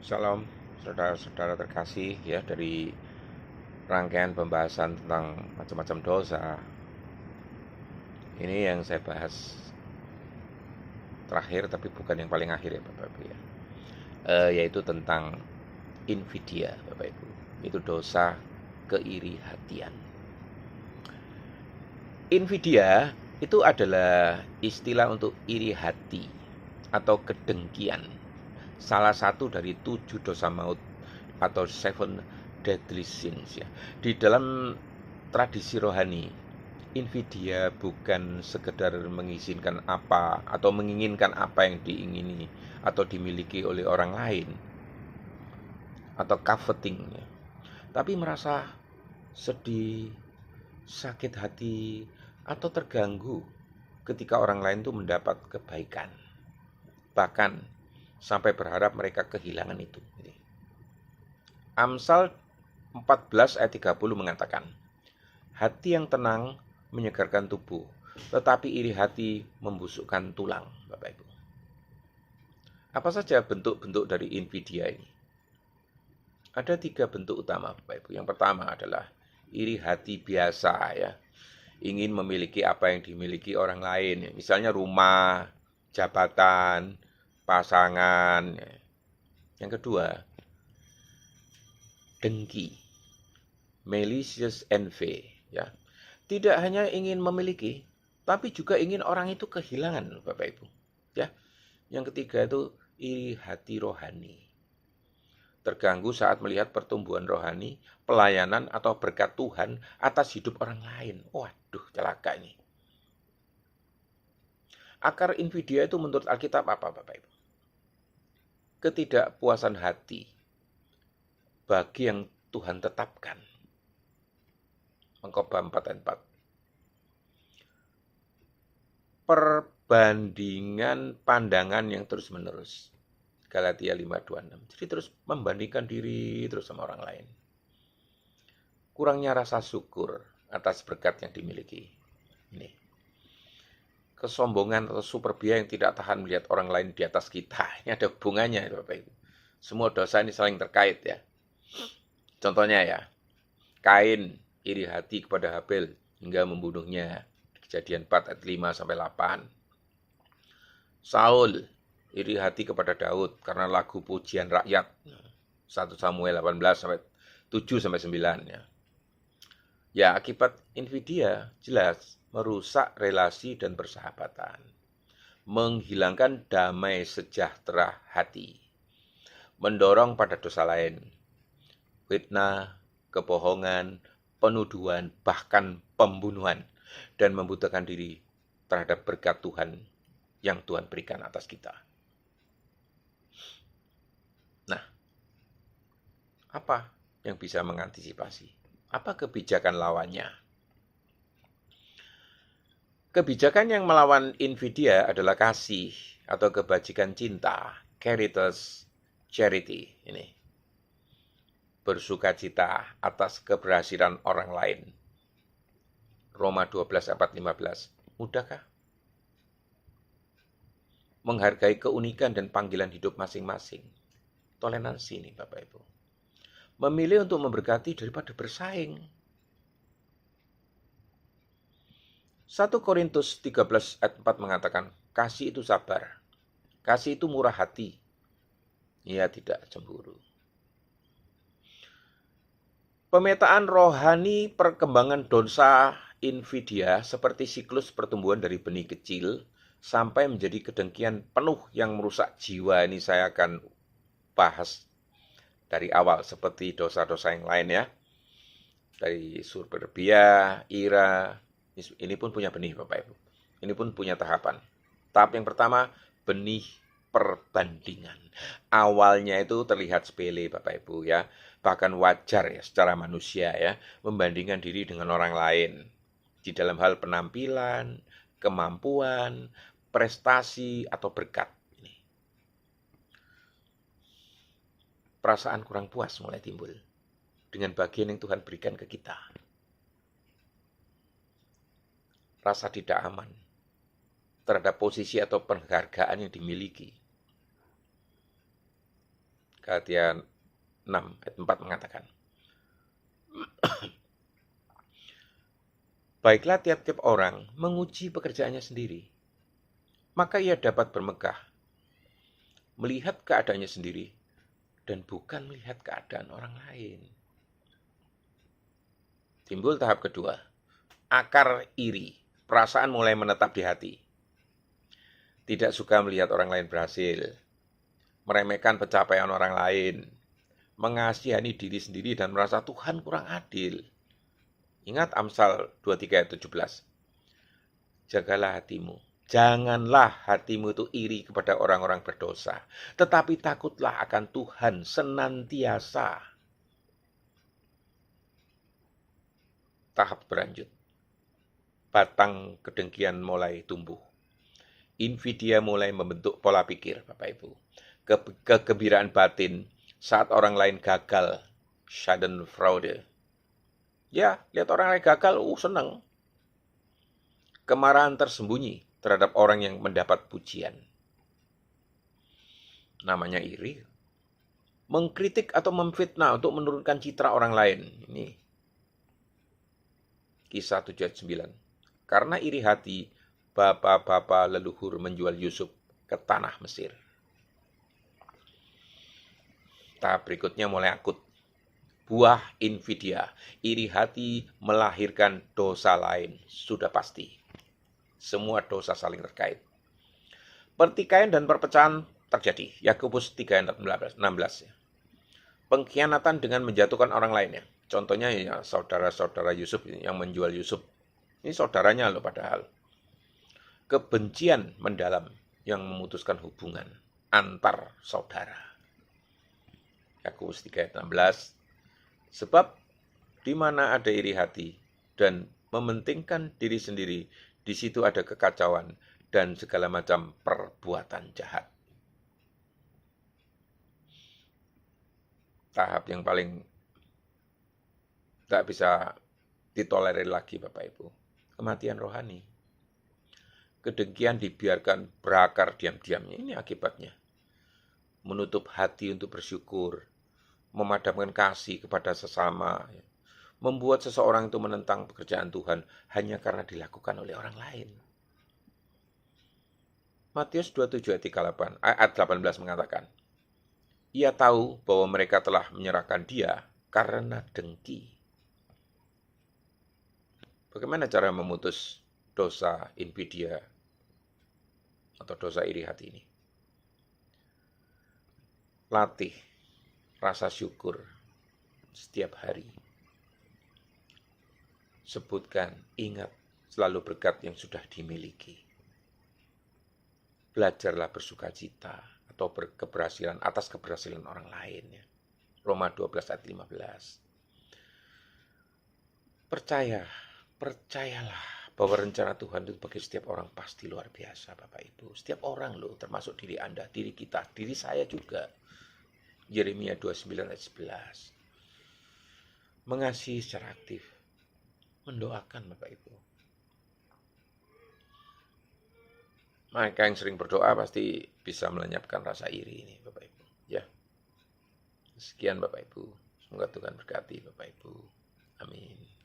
Salam saudara-saudara terkasih ya, dari rangkaian pembahasan tentang macam-macam dosa. Ini yang saya bahas terakhir tapi bukan yang paling akhir ya Bapak Ibu ya. Yaitu tentang invidia Bapak Ibu. Itu dosa keiri hatian. Invidia itu adalah istilah untuk iri hati atau kedengkian. Salah satu dari 7 dosa maut atau seven deadly sins ya. Di dalam tradisi rohani, invidia bukan sekedar mengizinkan apa atau menginginkan apa yang diingini atau dimiliki oleh orang lain atau coveting ya. Tapi merasa sedih, sakit hati atau terganggu ketika orang lain itu mendapat kebaikan. Bahkan sampai berharap mereka kehilangan itu. Amsal 14 ayat 30 mengatakan, hati yang tenang menyegarkan tubuh, tetapi iri hati membusukkan tulang, Bapak Ibu. Apa saja bentuk-bentuk dari invidia ini? Ada 3 bentuk utama, Bapak Ibu. Yang pertama adalah iri hati biasa ya. Ingin memiliki apa yang dimiliki orang lain, misalnya rumah, jabatan, pasangan. Yang kedua, dengki, malicious envy ya. Tidak hanya ingin memiliki, tapi juga ingin orang itu kehilangan, Bapak Ibu. Ya. Yang ketiga itu iri hati rohani. Terganggu saat melihat pertumbuhan rohani, pelayanan atau berkat Tuhan atas hidup orang lain. Waduh, celaka ini. Akar invidia itu menurut Alkitab apa, Bapak Ibu? Ketidakpuasan hati bagi yang Tuhan tetapkan. Pengkhotbah 4 ayat 4. Perbandingan pandangan yang terus-menerus. Galatia 5:26. Jadi terus membandingkan diri terus sama orang lain. Kurangnya rasa syukur atas berkat yang dimiliki. Ini. Kesombongan atau superbia yang tidak tahan melihat orang lain di atas kita. Ini ada hubungannya, Bapak Ibu. Semua dosa ini saling terkait ya. Contohnya ya, Kain iri hati kepada Habel hingga membunuhnya. Kejadian 4 ayat 5 sampai 8. Saul iri hati kepada Daud karena lagu pujian rakyat. 1 Samuel 18 sampai 7 sampai 9 ya. Ya, akibat invidia jelas merusak relasi dan persahabatan. Menghilangkan damai sejahtera hati. Mendorong pada dosa lain. Fitnah, kebohongan, penuduhan, bahkan pembunuhan, dan membutakan diri terhadap berkat Tuhan yang Tuhan berikan atas kita. Nah, apa yang bisa mengantisipasi? Apa kebijakan lawannya? Kebijakan yang melawan invidia adalah kasih atau kebajikan cinta, caritas, charity. Ini bersukacita atas keberhasilan orang lain. Roma 12 ayat 15. Mudahkah? Menghargai keunikan dan panggilan hidup masing-masing. Toleransi nih Bapak Ibu. Memilih untuk memberkati daripada bersaing. 1 Korintus 13 ayat 4 mengatakan, kasih itu sabar. Kasih itu murah hati. Ia tidak cemburu. Pemetaan rohani perkembangan dosa invidia seperti siklus pertumbuhan dari benih kecil sampai menjadi kedengkian penuh yang merusak jiwa. Ini saya akan bahas dari awal seperti dosa-dosa yang lain ya. Dari superbia, ira, ini pun punya benih Bapak Ibu. Ini pun punya tahapan. Tahap yang pertama, benih perbandingan. Awalnya itu terlihat sepele Bapak Ibu ya. Bahkan wajar ya secara manusia ya. Membandingkan diri dengan orang lain. Di dalam hal penampilan, kemampuan, prestasi, atau berkat. Perasaan kurang puas mulai timbul dengan bagian yang Tuhan berikan ke kita. Rasa tidak aman terhadap posisi atau penghargaan yang dimiliki. Galatia 6 ayat 4 mengatakan, baiklah tiap-tiap orang menguji pekerjaannya sendiri, maka ia dapat bermegah, melihat keadaannya sendiri, dan bukan melihat keadaan orang lain. Timbul tahap kedua, akar iri, perasaan mulai menetap di hati. Tidak suka melihat orang lain berhasil, meremehkan pencapaian orang lain, mengasihani diri sendiri dan merasa Tuhan kurang adil. Ingat Amsal 23 ayat 17. Jagalah hatimu. Janganlah hatimu itu iri kepada orang-orang berdosa, tetapi takutlah akan Tuhan senantiasa. Tahap berlanjut. Batang kedengkian mulai tumbuh. Invidia mulai membentuk pola pikir, Bapak Ibu. Kegembiraan batin saat orang lain gagal. Schadenfreude. Ya, lihat orang lain gagal, senang. Kemarahan tersembunyi terhadap orang yang mendapat pujian. Namanya iri. Mengkritik atau memfitnah untuk menurunkan citra orang lain. Ini Kisah 7 ayat 9. Karena iri hati, bapak-bapak leluhur menjual Yusuf ke tanah Mesir. Tahap berikutnya mulai akut. Buah invidia, iri hati melahirkan dosa lain, sudah pasti. Semua dosa saling terkait. Pertikaian dan perpecahan terjadi. Yakobus 3 ayat 16. Pengkhianatan dengan menjatuhkan orang lainnya. Contohnya ya saudara-saudara Yusuf yang menjual Yusuf. Ini saudaranya loh padahal. Kebencian mendalam yang memutuskan hubungan antar saudara. Yakobus 3 ayat 16. Sebab di mana ada iri hati dan mementingkan diri sendiri, di situ ada kekacauan dan segala macam perbuatan jahat. Tahap yang paling tak bisa ditolerir lagi, Bapak Ibu. Kematian rohani. Kedengkian dibiarkan berakar diam-diamnya. Ini akibatnya. Menutup hati untuk bersyukur. Memadamkan kasih kepada sesama. Membuat seseorang itu menentang pekerjaan Tuhan hanya karena dilakukan oleh orang lain. Matius 27 ayat 18 mengatakan, ia tahu bahwa mereka telah menyerahkan dia karena dengki. Bagaimana cara memutus dosa invidia atau dosa iri hati ini? Latih rasa syukur setiap hari. Sebutkan, ingat selalu berkat yang sudah dimiliki. Belajarlah bersukacita atau berkeberhasilan atas keberhasilan orang lain. Roma 12 ayat 15. Percayalah bahwa rencana Tuhan itu bagi setiap orang pasti luar biasa, Bapak Ibu. Setiap orang loh, termasuk diri Anda, diri kita, diri saya juga. Yeremia 29 ayat 11. Mengasihi secara aktif. Mendoakan, Bapak Ibu. Mereka yang sering berdoa pasti bisa melenyapkan rasa iri ini, Bapak Ibu. Ya. Sekian, Bapak Ibu. Semoga Tuhan berkati, Bapak Ibu. Amin.